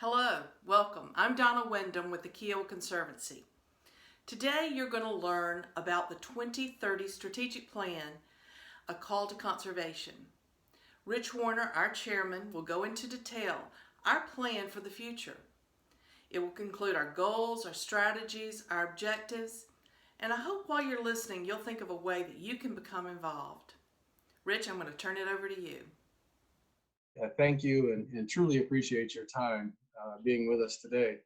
Hello, welcome. I'm Donna Wyndham with the Kiawah Conservancy. Today you're going to learn about the 2030 Strategic Plan, A Call to Conservation. Rich Warner, our chairman, will go into detail our plan for the future. It will conclude our goals, our strategies, our objectives, and I hope while you're listening you'll think of a way that you can become involved. Rich, I'm going to turn it over to you. Thank you and truly appreciate your time being with us today.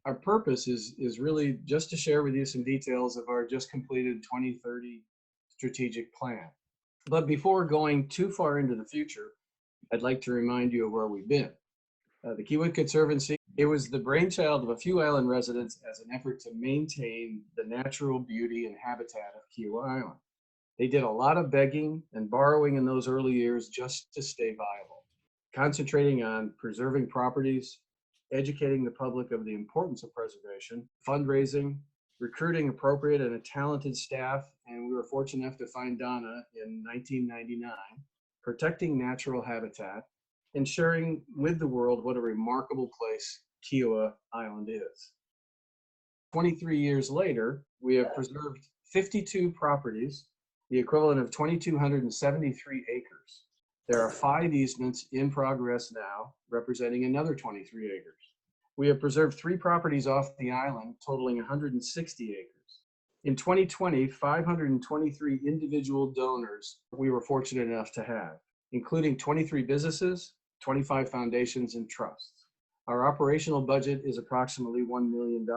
Our purpose is really just to share with you some details of our just completed 2030 strategic plan. But before going too far into the future, I'd like to remind you of where we've been. The Kiawah Conservancy, it was the brainchild of a few island residents as an effort to maintain the natural beauty and habitat of Kiawah Island. They did a lot of begging and borrowing in those early years just to stay viable, concentrating on preserving properties, educating the public of the importance of preservation, fundraising, recruiting appropriate and a talented staff, and we were fortunate enough to find Donna in 1999, protecting natural habitat, and sharing with the world what a remarkable place Kiawah Island is. 23 years later, we have preserved 52 properties, the equivalent of 2,273 acres. There are 5 easements in progress now, representing another 23 acres. We have preserved 3 properties off the island, totaling 160 acres. In 2020, 523 individual donors we were fortunate enough to have, including 23 businesses, 25 foundations, and trusts. Our operational budget is approximately $1 million.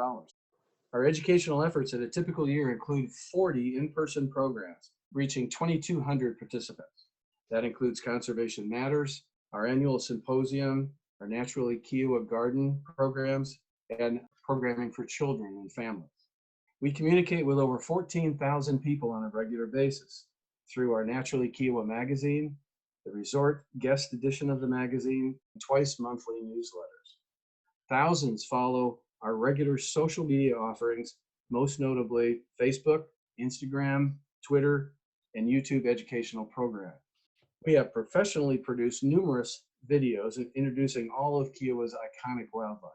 Our educational efforts in a typical year include 40 in-person programs, reaching 2,200 participants. That includes Conservation Matters, our annual symposium, our Naturally Kiawah Garden programs, and programming for children and families. We communicate with over 14,000 people on a regular basis through our Naturally Kiawah magazine, the resort guest edition of the magazine, and twice monthly newsletters. Thousands follow our regular social media offerings, most notably Facebook, Instagram, Twitter, and YouTube educational programs. We have professionally produced numerous videos introducing all of Kiawah's iconic wildlife,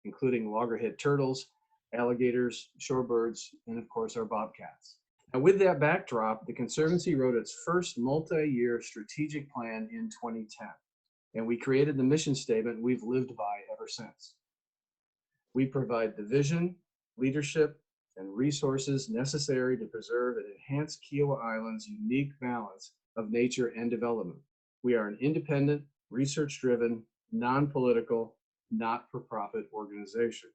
including loggerhead turtles, alligators, shorebirds, and of course our bobcats. Now with that backdrop, the Conservancy wrote its first multi-year strategic plan in 2010, and we created the mission statement we've lived by ever since. We provide the vision, leadership, and resources necessary to preserve and enhance Kiawah Island's unique balance of nature and development. We are an independent, research-driven, non-political, not-for-profit organization.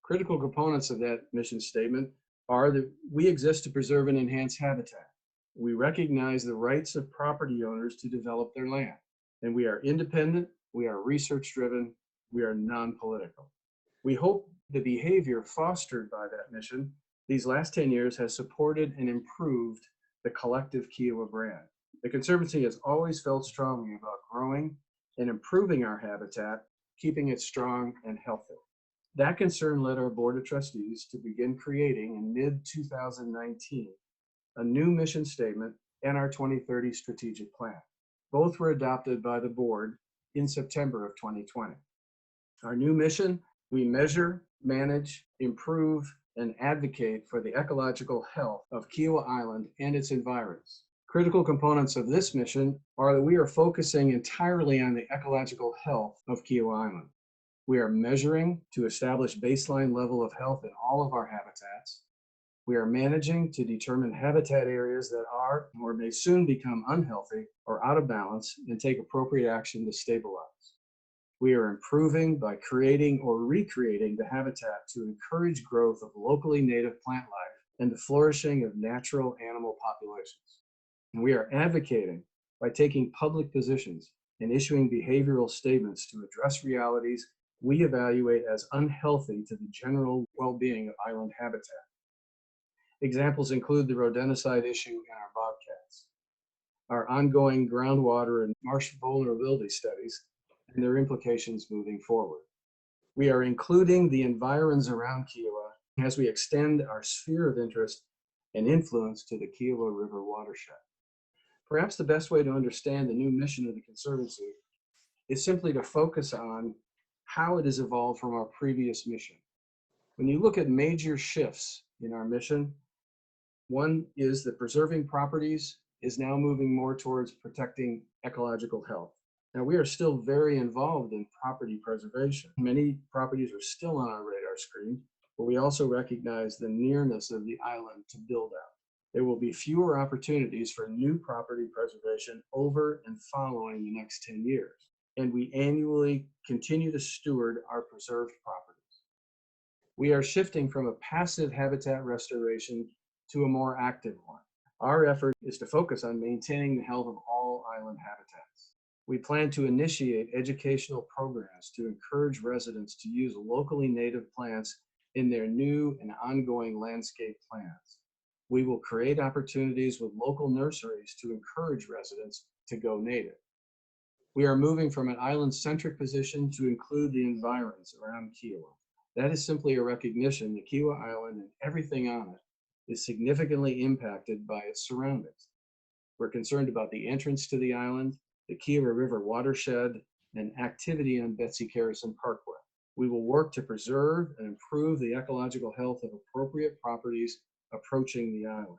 Critical components of that mission statement are that we exist to preserve and enhance habitat. We recognize the rights of property owners to develop their land. And we are independent, we are research-driven, we are non-political. We hope the behavior fostered by that mission these last 10 years has supported and improved the collective Kiawah brand. The Conservancy has always felt strongly about growing and improving our habitat, keeping it strong and healthy. That concern led our Board of Trustees to begin creating in mid-2019 a new mission statement and our 2030 strategic plan. Both were adopted by the board in September of 2020. Our new mission: we measure, manage, improve, and advocate for the ecological health of Kiawah Island and its environs. Critical components of this mission are that we are focusing entirely on the ecological health of Kiawah Island. We are measuring to establish baseline level of health in all of our habitats. We are managing to determine habitat areas that are or may soon become unhealthy or out of balance and take appropriate action to stabilize. We are improving by creating or recreating the habitat to encourage growth of locally native plant life and the flourishing of natural animal populations. And we are advocating by taking public positions and issuing behavioral statements to address realities we evaluate as unhealthy to the general well-being of island habitat. Examples include the rodenticide issue in our bobcats, our ongoing groundwater and marsh vulnerability studies, and their implications moving forward. We are including the environs around Kiawah as we extend our sphere of interest and influence to the Kiawah River watershed. Perhaps the best way to understand the new mission of the Conservancy is simply to focus on how it has evolved from our previous mission. When you look at major shifts in our mission, one is that preserving properties is now moving more towards protecting ecological health. Now, we are still very involved in property preservation. Many properties are still on our radar screen, but we also recognize the nearness of the island to build out. There will be fewer opportunities for new property preservation over and following the next 10 years, and we annually continue to steward our preserved properties. We are shifting from a passive habitat restoration to a more active one. Our effort is to focus on maintaining the health of all island habitats. We plan to initiate educational programs to encourage residents to use locally native plants in their new and ongoing landscape plans. We will create opportunities with local nurseries to encourage residents to go native. We are moving from an island-centric position to include the environs around Kiawah. That is simply a recognition that Kiawah Island and everything on it is significantly impacted by its surroundings. We're concerned about the entrance to the island, the Kiawah River watershed, and activity on Betsy Carrison Parkway. We will work to preserve and improve the ecological health of appropriate properties approaching the island.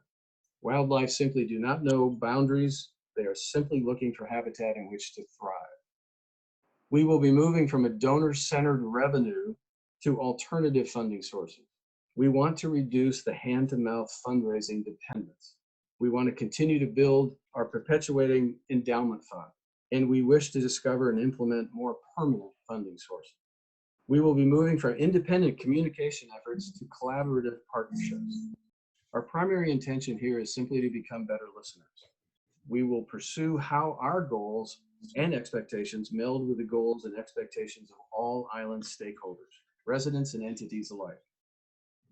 Wildlife simply do not know boundaries. They are simply looking for habitat in which to thrive. We will be moving from a donor-centered revenue to alternative funding sources. We want to reduce the hand-to-mouth fundraising dependence. We want to continue to build our perpetuating endowment fund, and we wish to discover and implement more permanent funding sources. We will be moving from independent communication efforts to collaborative partnerships. Our primary intention here is simply to become better listeners. We will pursue how our goals and expectations meld with the goals and expectations of all island stakeholders, residents and entities alike.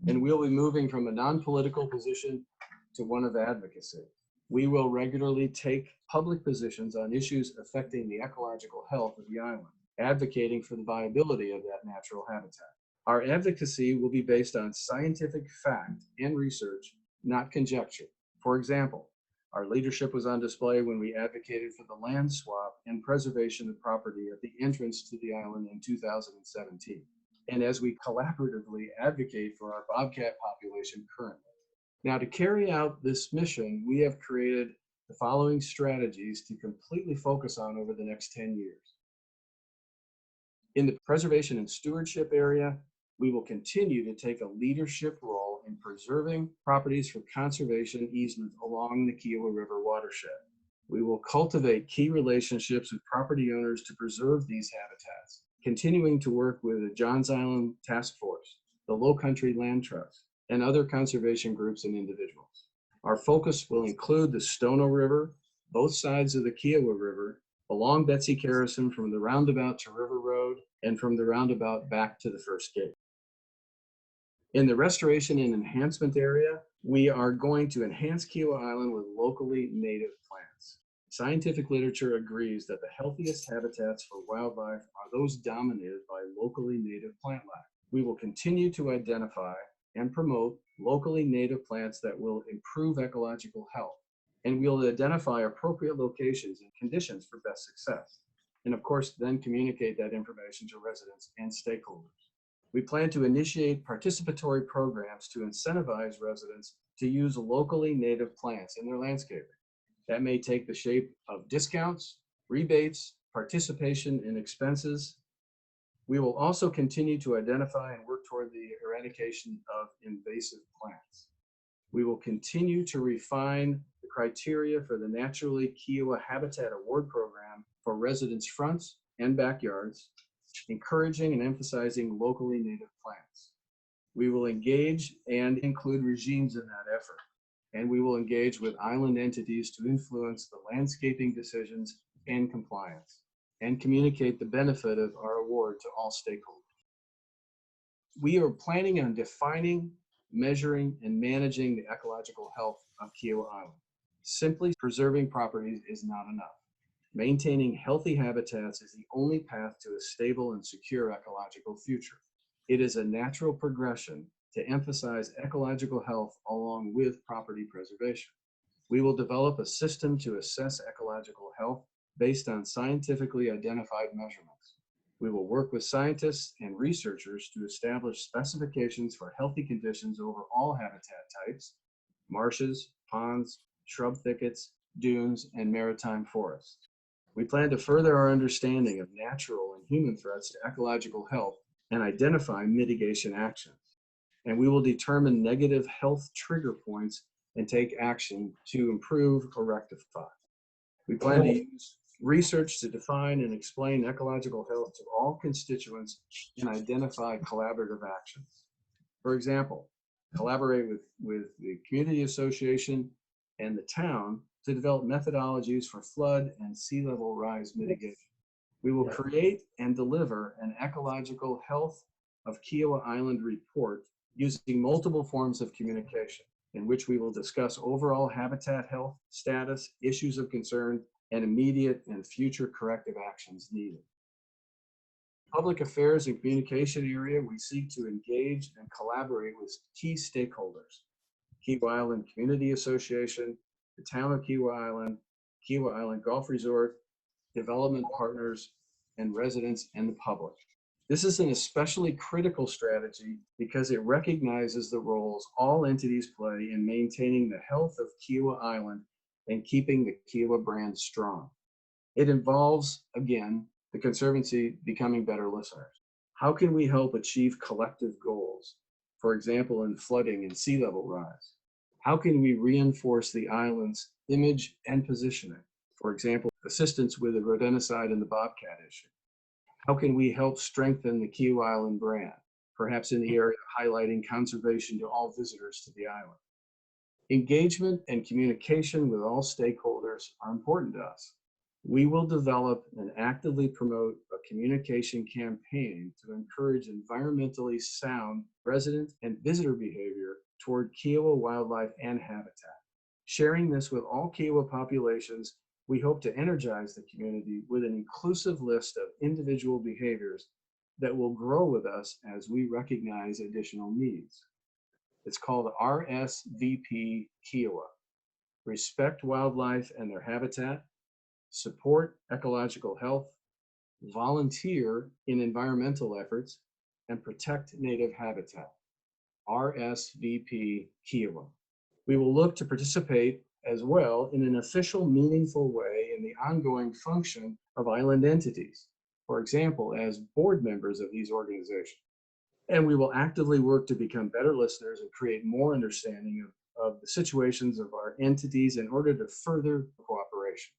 And we'll be moving from a non-political position to one of advocacy. We will regularly take public positions on issues affecting the ecological health of the island, advocating for the viability of that natural habitat. Our advocacy will be based on scientific fact and research, not conjecture. For example, our leadership was on display when we advocated for the land swap and preservation of property at the entrance to the island in 2017, and as we collaboratively advocate for our bobcat population currently. Now, to carry out this mission, we have created the following strategies to completely focus on over the next 10 years. In the preservation and stewardship area, we will continue to take a leadership role in preserving properties for conservation easements along the Kiawah River watershed. We will cultivate key relationships with property owners to preserve these habitats, continuing to work with the Johns Island Task Force, the Low Country Land Trust, and other conservation groups and individuals. Our focus will include the Stono River, both sides of the Kiawah River, along Betsy Carrison from the roundabout to River Road, and from the roundabout back to the first gate. In the restoration and enhancement area, we are going to enhance Kiawah Island with locally native plants. Scientific literature agrees that the healthiest habitats for wildlife are those dominated by locally native plant life. We will continue to identify and promote locally native plants that will improve ecological health, and we'll identify appropriate locations and conditions for best success, and of course then communicate that information to residents and stakeholders. We plan to initiate participatory programs to incentivize residents to use locally native plants in their landscaping. That may take the shape of discounts, rebates, participation in expenses. We will also continue to identify and work toward the eradication of invasive plants. We will continue to refine the criteria for the Naturally Kiawah Habitat Award Program for residents' fronts and backyards, encouraging and emphasizing locally native plants. We will engage and include regimes in that effort, and we will engage with island entities to influence the landscaping decisions and compliance, and communicate the benefit of our award to all stakeholders. We are planning on defining, measuring, and managing the ecological health of Kiawah Island. Simply preserving properties is not enough. Maintaining healthy habitats is the only path to a stable and secure ecological future. It is a natural progression to emphasize ecological health along with property preservation. We will develop a system to assess ecological health based on scientifically identified measurements. We will work with scientists and researchers to establish specifications for healthy conditions over all habitat types: marshes, ponds, shrub thickets, dunes, and maritime forests. We plan to further our understanding of natural and human threats to ecological health and identify mitigation actions. And we will determine negative health trigger points and take action to improve or rectify. We plan to use research to define and explain ecological health to all constituents and identify collaborative actions. For example, collaborate with the community association and the town to develop methodologies for flood and sea level rise mitigation. We will create and deliver an ecological health of Kiawah Island report using multiple forms of communication, in which we will discuss overall habitat health status, issues of concern, and immediate and future corrective actions needed. Public affairs and communication area, we seek to engage and collaborate with key stakeholders: Kiawah Island Community Association, the town of Kiawah Island Golf Resort, development partners, and residents and the public. This is an especially critical strategy because it recognizes the roles all entities play in maintaining the health of Kiawah Island and keeping the Kiawah brand strong. It involves, again, the Conservancy becoming better listeners. How can we help achieve collective goals? For example, in flooding and sea level rise. How can we reinforce the island's image and positioning? For example, assistance with the rodenticide and the bobcat issue. How can we help strengthen the Kiawah Island brand, perhaps in the area of highlighting conservation to all visitors to the island? Engagement and communication with all stakeholders are important to us. We will develop and actively promote a communication campaign to encourage environmentally sound resident and visitor behavior toward Kiawah wildlife and habitat. Sharing this with all Kiawah populations, we hope to energize the community with an inclusive list of individual behaviors that will grow with us as we recognize additional needs. It's called RSVP Kiawah: respect wildlife and their habitat, support ecological health, volunteer in environmental efforts, and protect native habitat. RSVP Kiawah. We will look to participate as well in an official, meaningful way in the ongoing function of island entities, for example, as board members of these organizations. And we will actively work to become better listeners and create more understanding of the situations of our entities in order to further cooperation.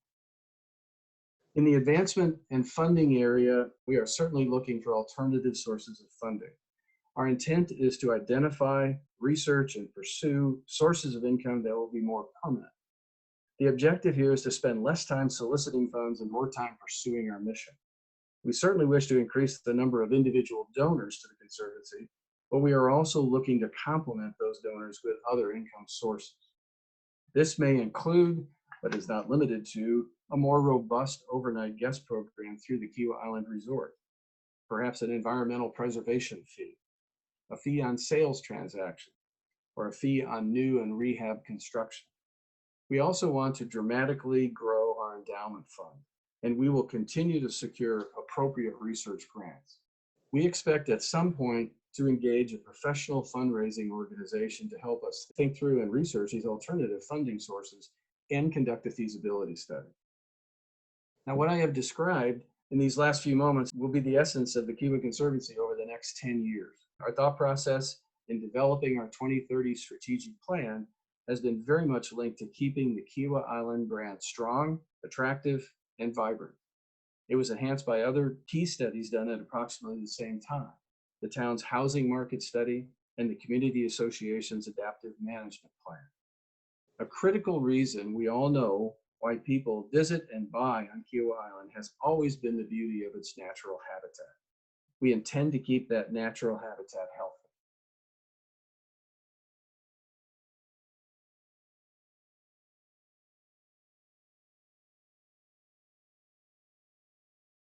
In the advancement and funding area, we are certainly looking for alternative sources of funding. Our intent is to identify, research, and pursue sources of income that will be more permanent. The objective here is to spend less time soliciting funds and more time pursuing our mission. We certainly wish to increase the number of individual donors to the Conservancy, but we are also looking to complement those donors with other income sources. This may include, but is not limited to, a more robust overnight guest program through the Kiawah Island Resort, perhaps an environmental preservation fee, a fee on sales transactions, or a fee on new and rehab construction. We also want to dramatically grow our endowment fund, and we will continue to secure appropriate research grants. We expect at some point to engage a professional fundraising organization to help us think through and research these alternative funding sources and conduct a feasibility study. Now, what I have described in these last few moments will be the essence of the Kiawah Conservancy over the next 10 years. Our thought process in developing our 2030 strategic plan has been very much linked to keeping the Kiawah Island brand strong, attractive, and vibrant. It was enhanced by other key studies done at approximately the same time: the town's housing market study and the Community Association's adaptive management plan. A critical reason we all know why people visit and buy on Kiawah Island has always been the beauty of its natural habitat. We intend to keep that natural habitat healthy.